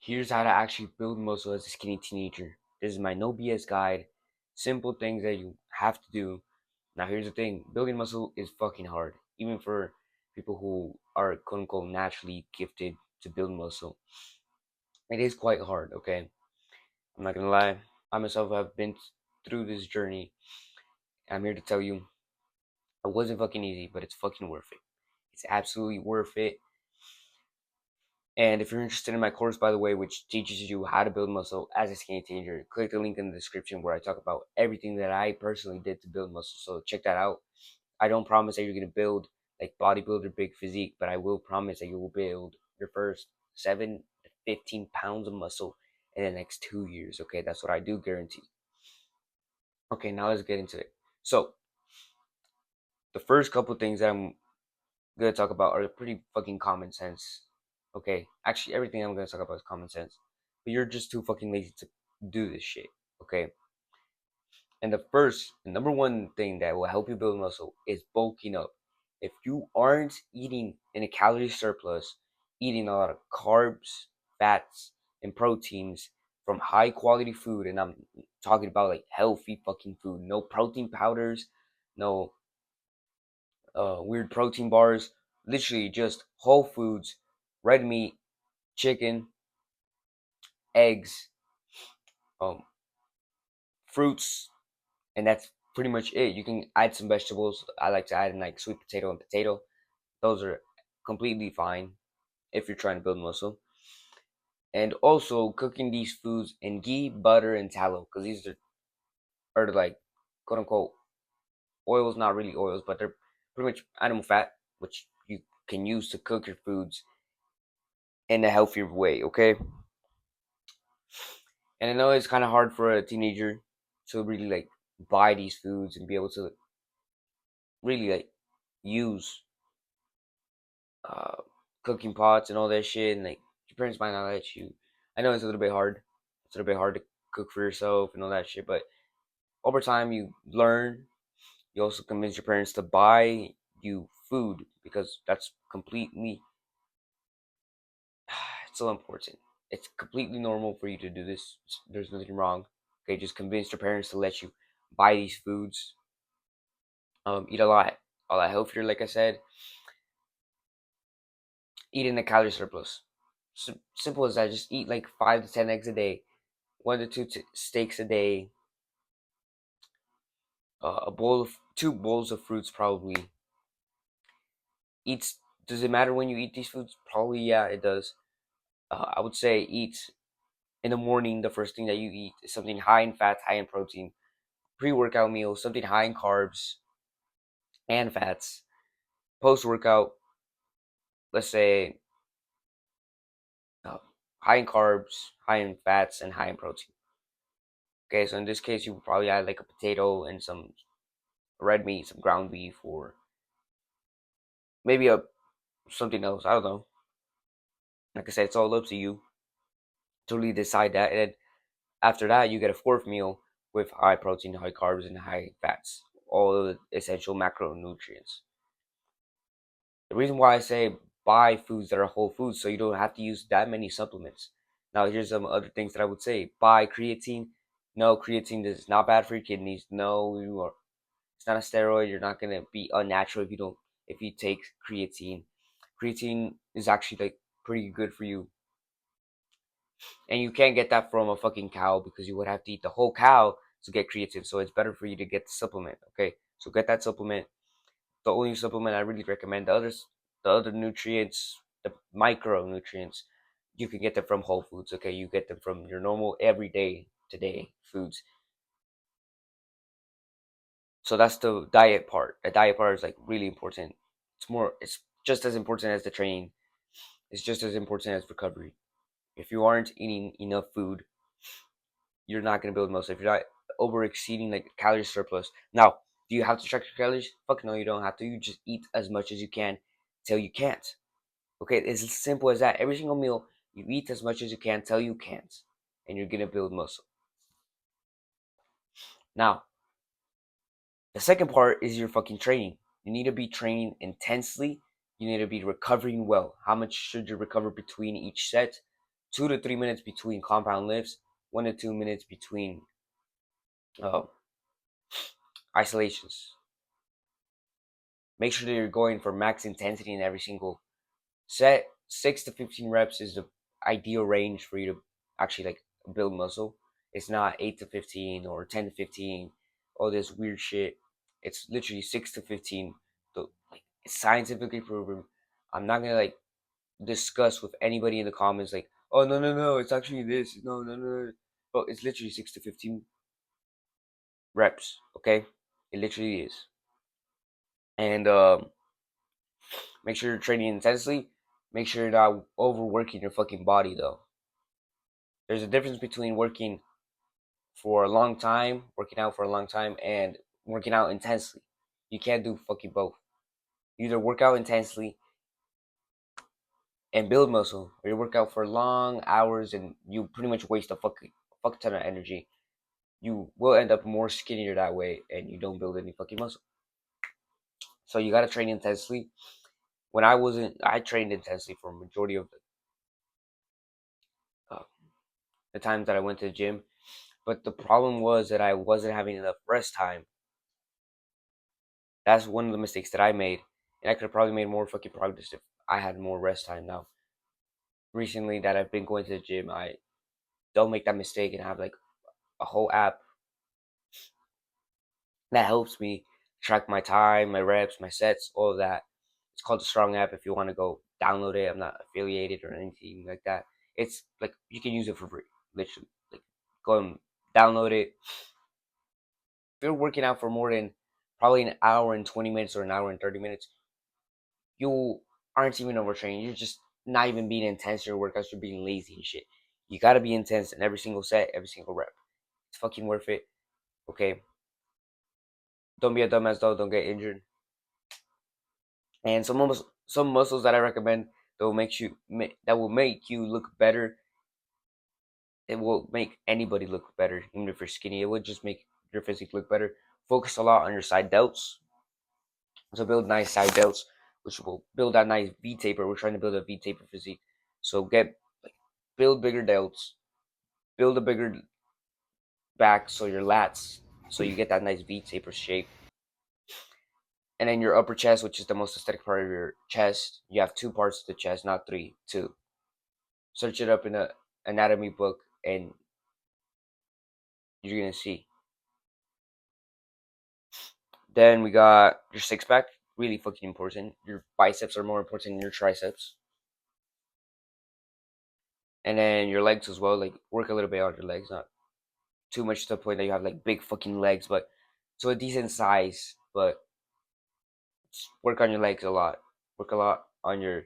Here's how to actually build muscle as a skinny teenager. This is my no BS guide. Simple things that you have to do. Now, here's the thing: building muscle is fucking hard, even for people who are quote unquote naturally gifted to build muscle. It is quite hard, okay? I'm not gonna lie. I myself have been through this journey. I'm here to tell you it wasn't fucking easy, but it's fucking worth it. It's absolutely worth it. And if you're interested in my course, by the way, which teaches you how to build muscle as a skinny teenager, click the link in the description where I talk about everything that I personally did to build muscle. So check that out. I don't promise that you're gonna build like bodybuilder big physique, but I will promise that you will build your first 7 to 15 pounds of muscle in the next 2 years. Okay, that's what I do guarantee. Okay, now let's get into it. So the first couple things that I'm gonna talk about are pretty fucking common sense. Okay, actually, everything I'm gonna talk about is common sense, but you're just too fucking lazy to do this shit. Okay, and the number one thing that will help you build muscle is bulking up. If you aren't eating in a calorie surplus, eating a lot of carbs, fats, and proteins from high quality food, and I'm talking about like healthy fucking food, no protein powders, no weird protein bars, literally just whole foods, red meat, chicken, eggs, um, fruits, and that's pretty much it. You can add some vegetables. I like to add in like sweet potato and potato. Those are completely fine if you're trying to build muscle. And also cooking these foods in ghee, butter, and tallow, because these are like quote unquote oils, not really oils, but they're pretty much animal fat, which you can use to cook your foods in a healthier way. Okay. And I know it's kind of hard for a teenager to really like buy these foods and be able to really like use uh, cooking pots and all that shit. And like your parents might not let you. I know it's a little bit hard. It's a little bit hard to cook for yourself and all that shit. But over time, you learn. You also convince your parents to buy you food because that's completely it's so important. It's completely normal for you to do this. There's nothing wrong. Okay, just convince your parents to let you buy these foods. Eat a lot healthier. Like I said, eat in a calorie surplus. Simple as that. Just eat like 5 to 10 eggs a day, 1 to 2 steaks a day, a bowl of 2 bowls of fruits probably. Eat. Does it matter when you eat these foods? Probably yeah, it does. I would say eat in the morning. The first thing that you eat is something high in fats, high in protein. Pre-workout meal, something high in carbs and fats. Post-workout, let's say uh, high in carbs, high in fats, and high in protein. Okay, so in this case, you would probably add like a potato and some red meat, some ground beef, or maybe a something else. I don't know. Like I said, it's all up to you to really decide that. And then after that, you get a fourth meal with high protein, high carbs, and high fats, all of the essential macronutrients. The reason why I say buy foods that are whole foods so you don't have to use that many supplements. Now, here's some other things that I would say. Buy creatine. No, creatine is not bad for your kidneys. No, you are. It's not a steroid. You're not gonna be unnatural if you take creatine. Creatine is actually like pretty good for you, and you can't get that from a fucking cow because you would have to eat the whole cow to get creatine. So it's better for you to get the supplement. Okay, so get that supplement. The only supplement I really recommend. The other nutrients, the micronutrients, you can get them from Whole Foods. Okay, you get them from your normal everyday today foods. So that's the diet part. The diet part is like really important. It's just as important as the training. It's just as important as recovery. If you aren't eating enough food, you're not gonna build muscle. If you're not over exceeding like calorie surplus. Now, do you have to track your calories? Fuck no, you don't have to. You just eat as much as you can till you can't. Okay, it's as simple as that. Every single meal, you eat as much as you can till you can't, and you're gonna build muscle. Now, the second part is your fucking training. You need to be training intensely. You need to be recovering well. How much should you recover between each set? 2 to 3 minutes between compound lifts, 1 to 2 minutes between uh, isolations. Make sure that you're going for max intensity in every single set. 6 to 15 reps is the ideal range for you to actually like build muscle. It's not 8 to 15 or 10 to 15, all this weird shit. It's literally 6 to 15. So, like, it's scientifically proven. I'm not gonna like discuss with anybody in the comments like, oh no no no, it's actually this. No no no. But it's literally 6 to 15 reps. Okay, it literally is. And make sure you're training intensely. Make sure you're not overworking your fucking body though. There's a difference between working for a long time, working out for a long time, and working out intensely. You can't do fucking both. You either work out intensely and build muscle, or you work out for long hours and you pretty much waste a fuck ton of energy. You will end up more skinnier that way, and you don't build any fucking muscle. So you gotta train intensely. When I wasn't, I trained intensely for a majority of the times that I went to the gym. But the problem was that I wasn't having enough rest time. That's one of the mistakes that I made, and I could have probably made more fucking progress if I had more rest time. Now, recently that I've been going to the gym, I don't make that mistake and have like a whole app that helps me track my time, my reps, my sets, all of that. It's called the Strong app. If you want to go download it, I'm not affiliated or anything like that. It's like you can use it for free, literally. Like, go and download it. If you're working out for more than probably an hour and 20 minutes or an hour and 30 minutes, you aren't even overtraining. You're just not even being intense in your workouts. You're being lazy and shit. You gotta be intense in every single set, every single rep. It's fucking worth it. Okay. Don't be a dumbass though. Don't get injured. And some muscles that I recommend that will make you look better. It will make anybody look better, even if you're skinny. It would just make your physique look better. Focus a lot on your side delts. So build nice side delts, which will build that nice V taper. We're trying to build a V taper physique. So build bigger delts, build a bigger back, so your lats, so you get that nice V taper shape. And then your upper chest, which is the most aesthetic part of your chest. You have two parts to the chest, not three, two. Search it up in a anatomy book, and you're gonna see. Then we got your six pack, really fucking important. Your biceps are more important than your triceps. And then your legs as well, like work a little bit on your legs, not too much to the point that you have like big fucking legs, but to a decent size. But work on your legs a lot. Work a lot on your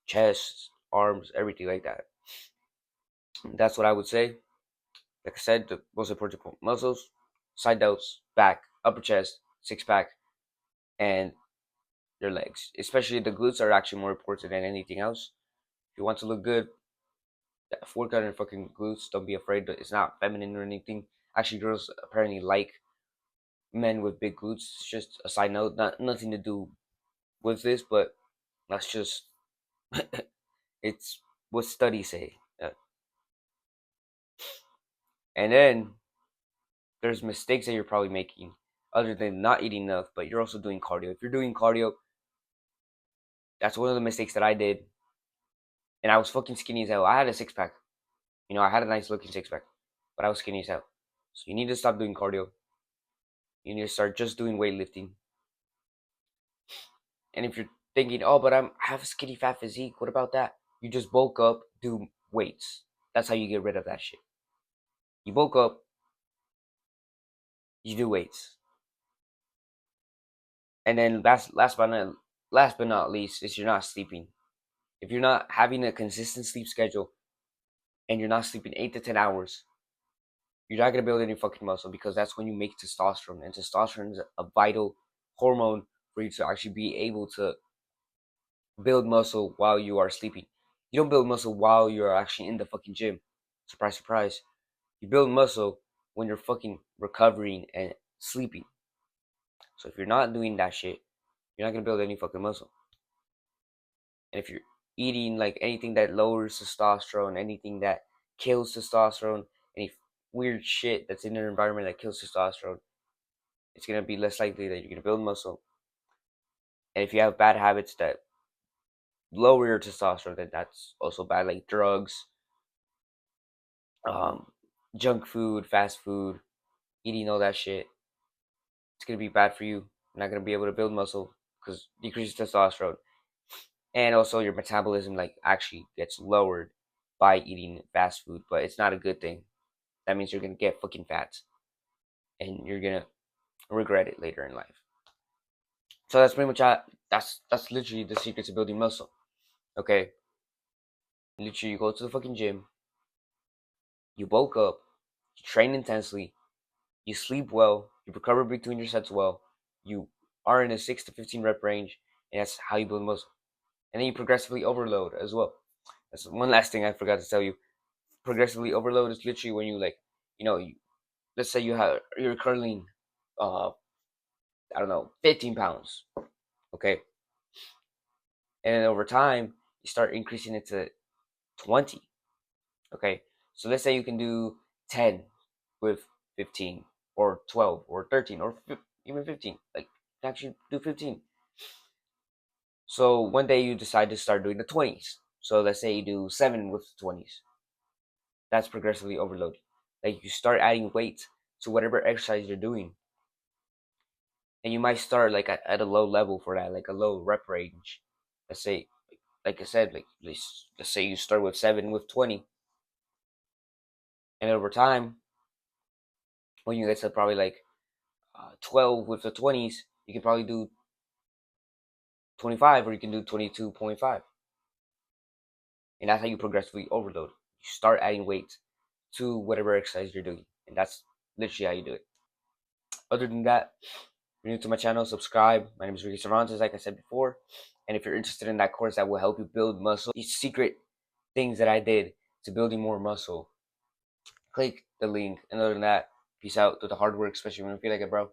chest, arms, everything like that. That's what I would say. Like I said, the most important muscles, side delts, back, upper chest, six pack, and your legs. Especially the glutes are actually more important than anything else. If you want to look good, work on your fucking glutes. Don't be afraid. It's not feminine or anything. Actually, girls apparently like men with big glutes. It's just a side note, nothing to do with this, but that's just it's what studies say. And then there's mistakes that you're probably making, other than not eating enough, but you're also doing cardio. If you're doing cardio, that's one of the mistakes that I did, and I was fucking skinny as hell. I had a six pack, I had a nice looking six pack, but I was skinny as hell. So you need to stop doing cardio. You need to start just doing weightlifting. And if you're thinking, oh, but I have a skinny fat physique, what about that? You just bulk up, do weights. That's how you get rid of that shit. You bulk up, you do weights. And then last but not least is you're not sleeping. If you're not having a consistent sleep schedule and you're not sleeping 8 to 10 hours, you're not gonna build any fucking muscle, because that's when you make testosterone, and testosterone is a vital hormone for you to actually be able to build muscle while you are sleeping. You don't build muscle while you're actually in the fucking gym. Surprise, surprise. You build muscle when you're fucking recovering and sleeping. So if you're not doing that shit, you're not gonna build any fucking muscle. And if you're eating like anything that lowers testosterone, anything that kills testosterone, any weird shit that's in your environment that kills testosterone, it's gonna be less likely that you're gonna build muscle. And if you have bad habits that lower your testosterone, then that's also bad, like drugs, um, junk food, fast food, eating all that shit. It's gonna be bad for you. You're not gonna be able to build muscle because decreases testosterone, and also your metabolism like actually gets lowered by eating fast food. But it's not a good thing. That means you're gonna get fucking fat, and you're gonna regret it later in life. So that's pretty much that's literally the secret to building muscle. Okay, literally you go to the fucking gym, you bulk up, you train intensely, you sleep well, you recover between your sets well, you are in a 6 to 15 rep range, and that's how you build muscle. And then you progressively overload as well. That's one last thing I forgot to tell you. Progressively overload is literally when you like, let's say you're curling, I don't know, 15 pounds, okay, and then over time you start increasing it to 20, okay. So let's say you can do 10 with 15, or 12, or 13, or even 15. Like, actually do 15. So one day you decide to start doing the 20s. So let's say you do 7 with the 20s. That's progressively overloading. Like, you start adding weight to whatever exercise you're doing. And you might start like at a low level for that, like a low rep range. Let's say, like I said, like let's say you start with 7 with 20. And over time, when you get to probably like 12 with the 20s, you can probably do 25, or you can do 22.5. And that's how you progressively overload. You start adding weight to whatever exercise you're doing. And that's literally how you do it. Other than that, if you're new to my channel, subscribe. My name is Ricky Cervantes, like I said before. And if you're interested in that course that will help you build muscle, these secret things that I did to building more muscle, click the link. And other than that, peace out. Do the hard work, especially when you feel like it, bro.